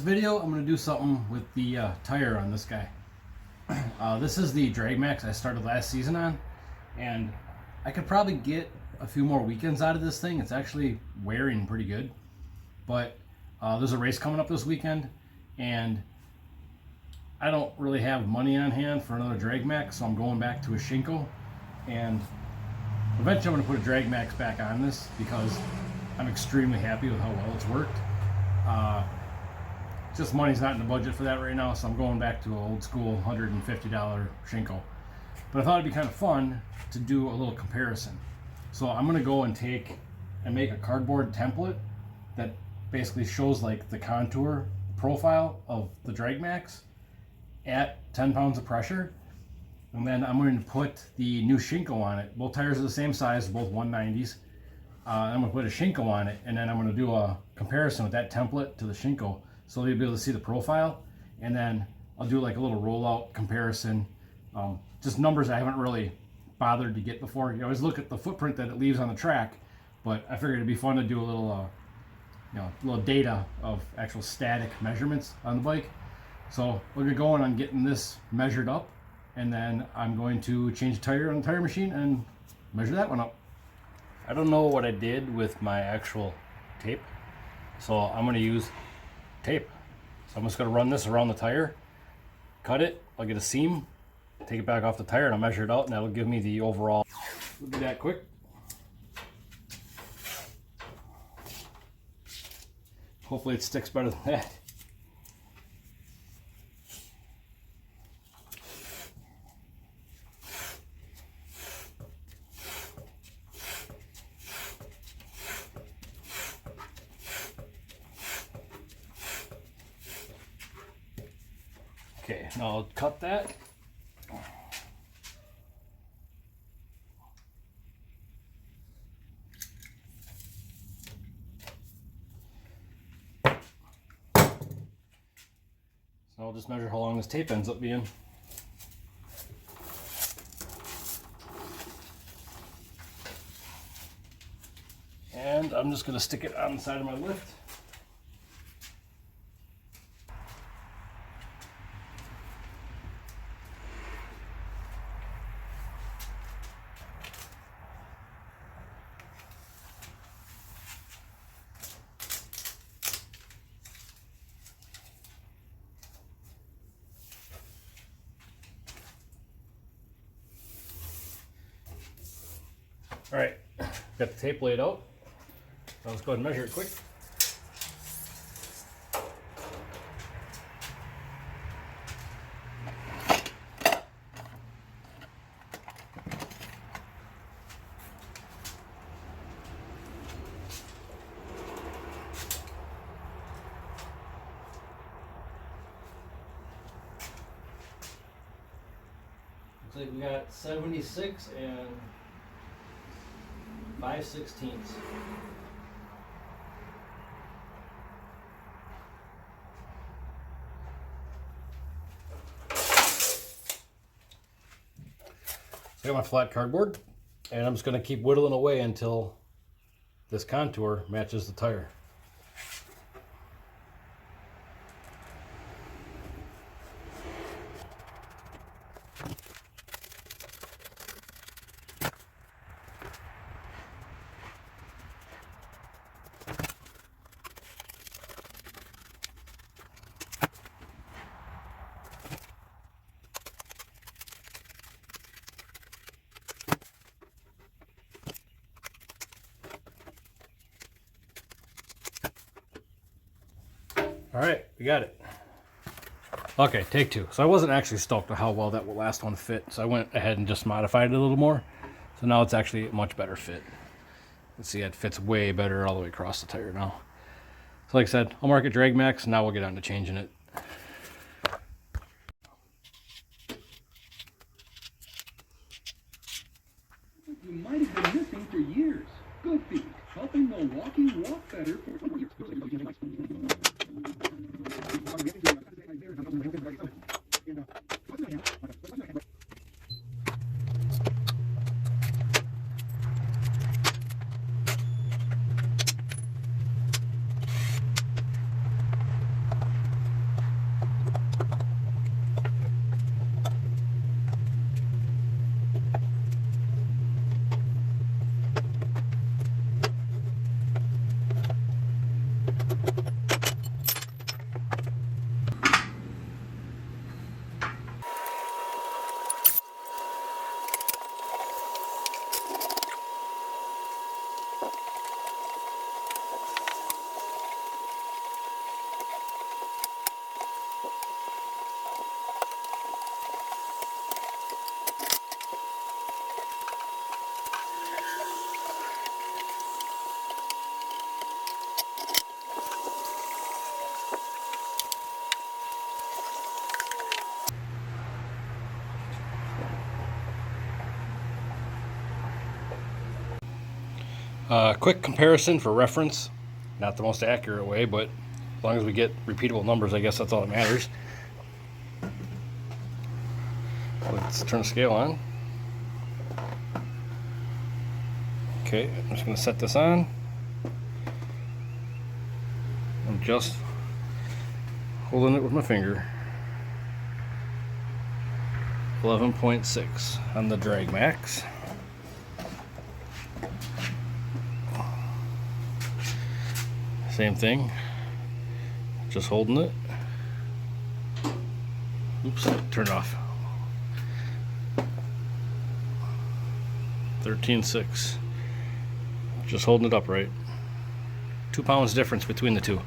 video, I'm going to do something with the tire on this guy. This is the dragmax I started last season on, and I could probably get a few more weekends out of this thing. It's actually wearing pretty good, but there's a race coming up this weekend, and I don't really have money on hand for another dragmax, so I'm going back to a Shinko, and eventually I'm going to put a dragmax back on this because I'm extremely happy with how well it's worked. Just money's not in the budget for that right now, so I'm going back to an old school $150 Shinko. But I thought it'd be kind of fun to do a little comparison. So I'm going to go and make a cardboard template that basically shows like the contour profile of the dragmax at 10 pounds of pressure. And then I'm going to put the new Shinko on it. Both tires are the same size, both 190s. I'm going to put a Shinko on it, and then I'm going to do a comparison with that template to the Shinko, so you'll be able to see the profile. And then I'll do like a little rollout comparison, just numbers I haven't really bothered to get before. You always look at the footprint that it leaves on the track, but I figured it'd be fun to do a little, little data of actual static measurements on the bike. So we're gonna go on getting this measured up, and then I'm going to change the tire on the tire machine and measure that one up. I don't know what I did with my actual tape, so I'm going to use tape. So I'm just going to run this around the tire, cut it, I'll get a seam, take it back off the tire, and I'll measure it out, and that'll give me the overall. We'll do that quick. Hopefully it sticks better than that. Okay, now I'll cut that. So I'll just measure how long this tape ends up being. And I'm just going to stick it on the side of my lift. All right, got the tape laid out. Now let's go ahead and measure it quick. Looks like we got 76 and 5/16. So I got my flat cardboard, and I'm just going to keep whittling away until this contour matches the tire. All right, we got it. Okay, take two. So I wasn't actually stoked with how well that last one fit, so I went ahead and just modified it a little more. So now it's actually a much better fit. Let's see, it fits way better all the way across the tire now. So like I said, I'll mark it dragmax, and now we'll get on to changing it. You might have been missing for years. Good feet, helping the walking walk better. Quick comparison for reference. Not the most accurate way, but as long as we get repeatable numbers, I guess that's all that matters. Let's turn the scale on. Okay, I'm just going to set this on. I'm just holding it with my finger. 11.6 on the dragmax. Same thing, just holding it. Oops, turn it off. 13.6. Just holding it upright. 2 pounds difference between the two.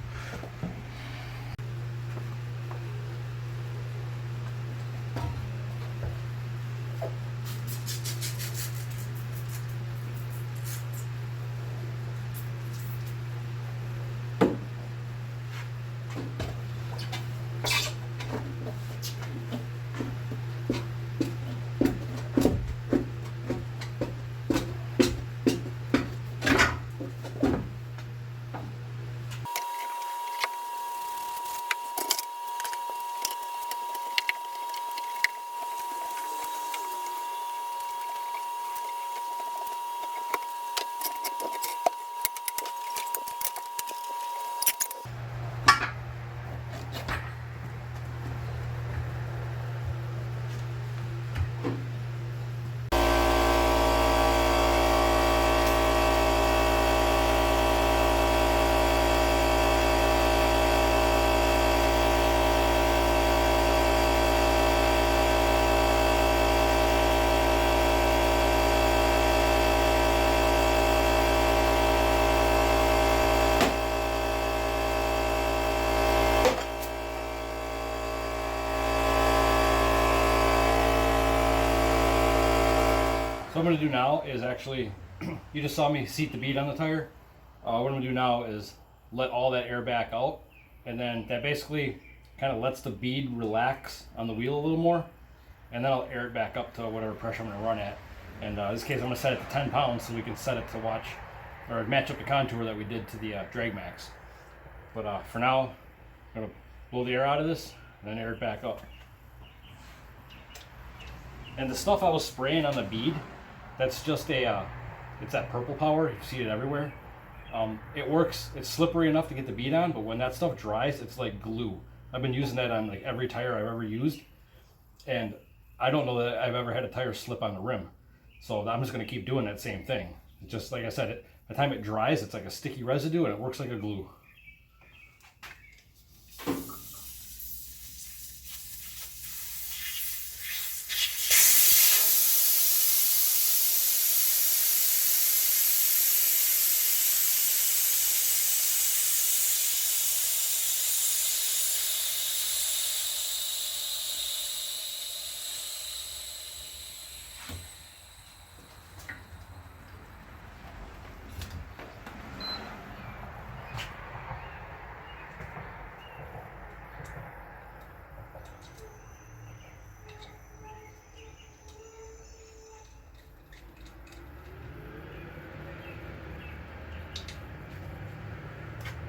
So what I'm going to do now is actually, you just saw me seat the bead on the tire. What I'm going to do now is let all that air back out, and then that basically kind of lets the bead relax on the wheel a little more, and then I'll air it back up to whatever pressure I'm going to run at. And in this case, I'm going to set it to 10 pounds so we can set it to watch or match up the contour that we did to the dragmax. But for now, I'm going to blow the air out of this and then air it back up. And the stuff I was spraying on the bead, that's just it's that purple power. You see it everywhere. It works. It's slippery enough to get the bead on, but when that stuff dries, it's like glue. I've been using that on like every tire I've ever used, and I don't know that I've ever had a tire slip on the rim. So I'm just going to keep doing that same thing. It's just like I said, by the time it dries, it's like a sticky residue, and it works like a glue.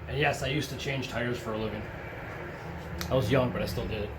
And yes, I used to change tires for a living. I was young, but I still did it.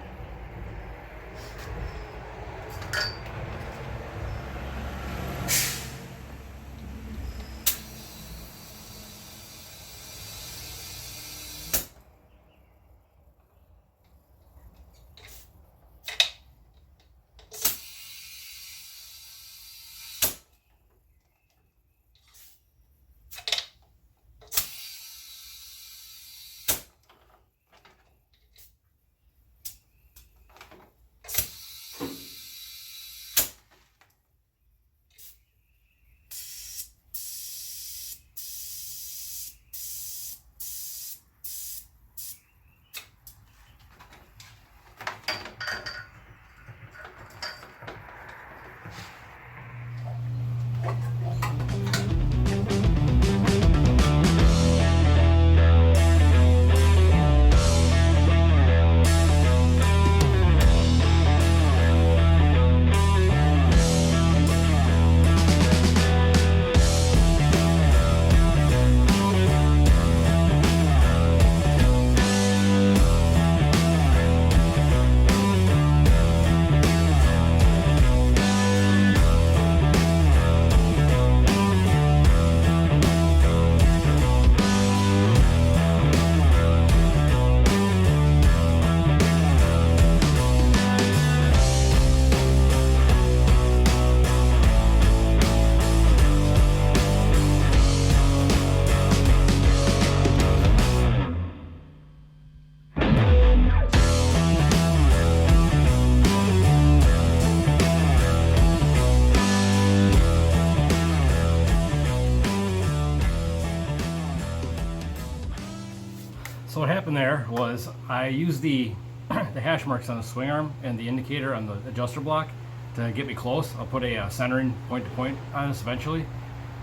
happened there was I used the the hash marks on the swing arm and the indicator on the adjuster block to get me close. I'll put a centering point to point on this eventually,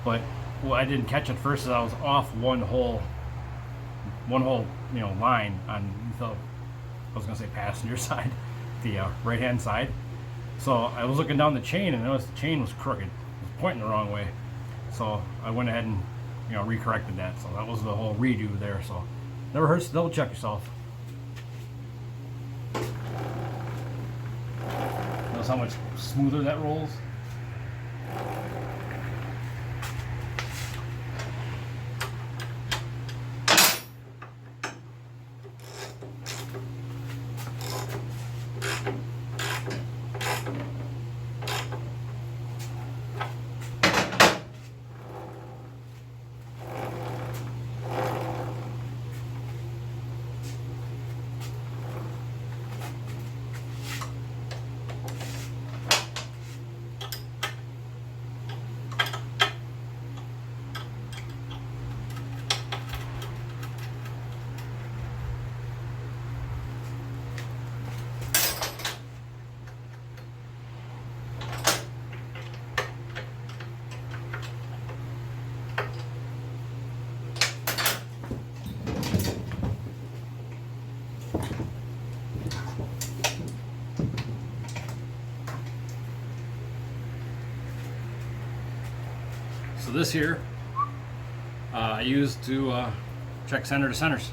but what I didn't catch at first is I was off one whole line on the, I was gonna say passenger side, the right hand side. So I was looking down the chain and noticed the chain was crooked. It was pointing the wrong way. So I went ahead and recorrected that. So that was the whole redo there. So never hurts to double check yourself. Notice how much smoother that rolls. So this here I use to check center to centers.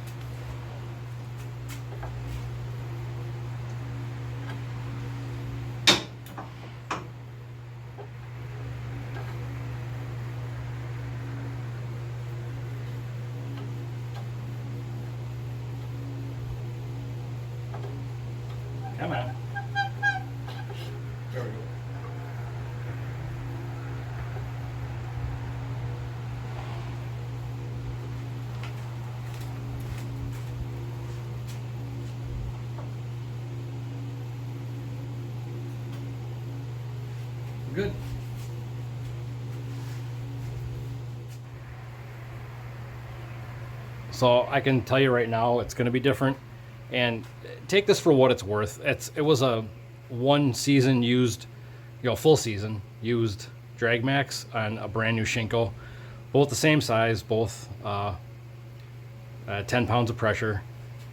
Come on. There we go. Good. So I can tell you right now it's going to be different, and take this for what it's worth. It was a one season used, full season used dragmax on a brand new Shinko, both the same size, both 10 pounds of pressure.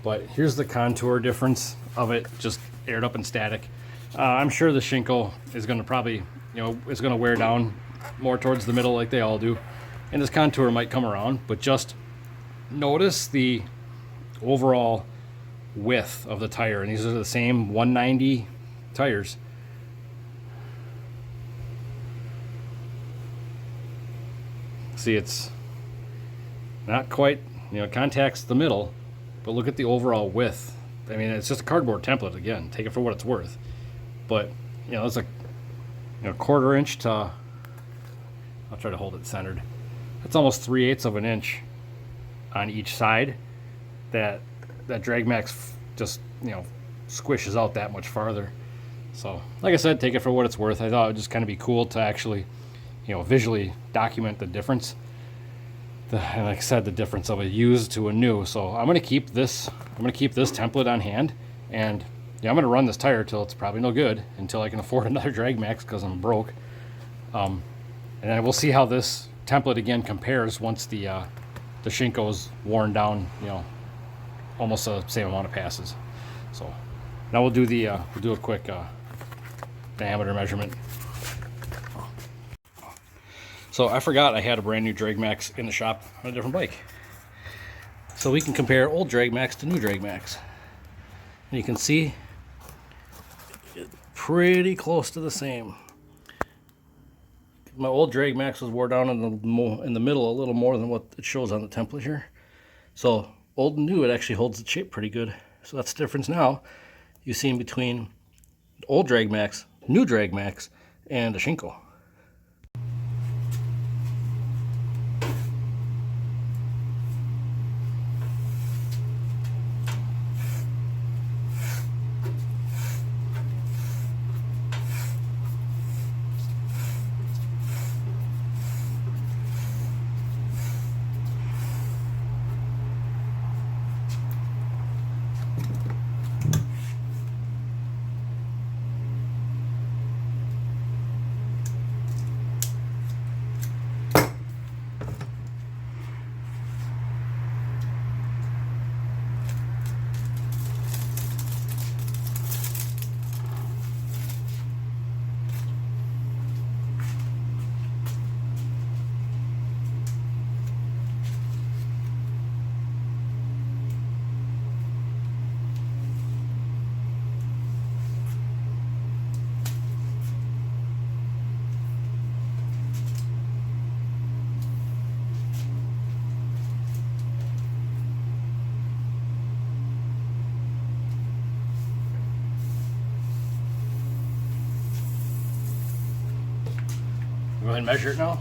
But here's the contour difference of it, just aired up and static. I'm sure the Shinko is going to probably, it's going to wear down more towards the middle like they all do, and this contour might come around, but just notice the overall width of the tire, and these are the same 190 tires. See, it's not quite, contacts the middle, but look at the overall width. I mean, it's just a cardboard template again. Take it for what it's worth. But it's a quarter inch to, I'll try to hold it centered. That's almost 3/8 of an inch on each side. That dragmax just squishes out that much farther. So like I said, take it for what it's worth. I thought it would just kind of be cool to actually visually document the difference. And like I said, the difference of a used to a new. So I'm gonna keep this template on hand, and I'm gonna run this tire till it's probably no good, until I can afford another dragmax because I'm broke. And then we'll see how this template again compares once the Shinko's worn down, almost the same amount of passes. So now we'll do a quick diameter measurement. So I forgot I had a brand new dragmax in the shop on a different bike. So we can compare old dragmax to new dragmax. And you can see it's pretty close to the same. My old dragmax was wore down in the middle a little more than what it shows on the template here. So old and new, it actually holds the shape pretty good. So that's the difference now you see in between old dragmax, new dragmax, and a Shinko. Go ahead and measure it now.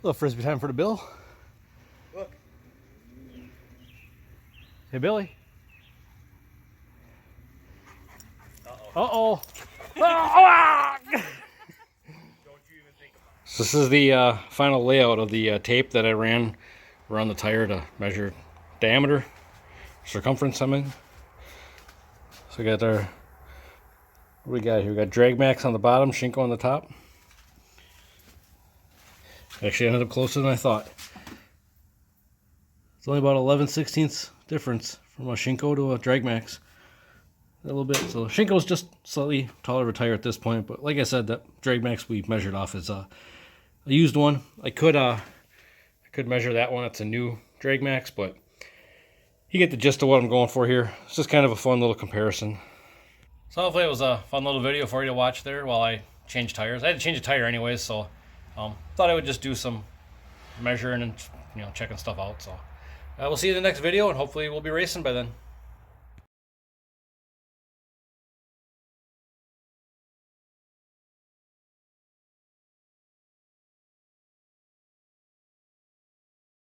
Little frisbee time for the Bill. Look. Hey, Billy. Uh-oh. Uh-oh. Ah! So this is the final layout of the tape that I ran around the tire to measure diameter, circumference, I mean. So we got our, what do we got here? We got dragmax on the bottom, Shinko on the top. Actually ended up closer than I thought. It's only about 11/16 difference from a Shinko to a dragmax. A little bit. So Shinko's just slightly taller of a tire at this point, but like I said, that dragmax we measured off is a used one. I could measure that one. It's a new dragmax, but you get the gist of what I'm going for here. It's just kind of a fun little comparison. So hopefully it was a fun little video for you to watch there while I changed tires. I had to change a tire anyways, so thought I would just do some measuring and checking stuff out. So we'll see you in the next video, and hopefully we'll be racing by then.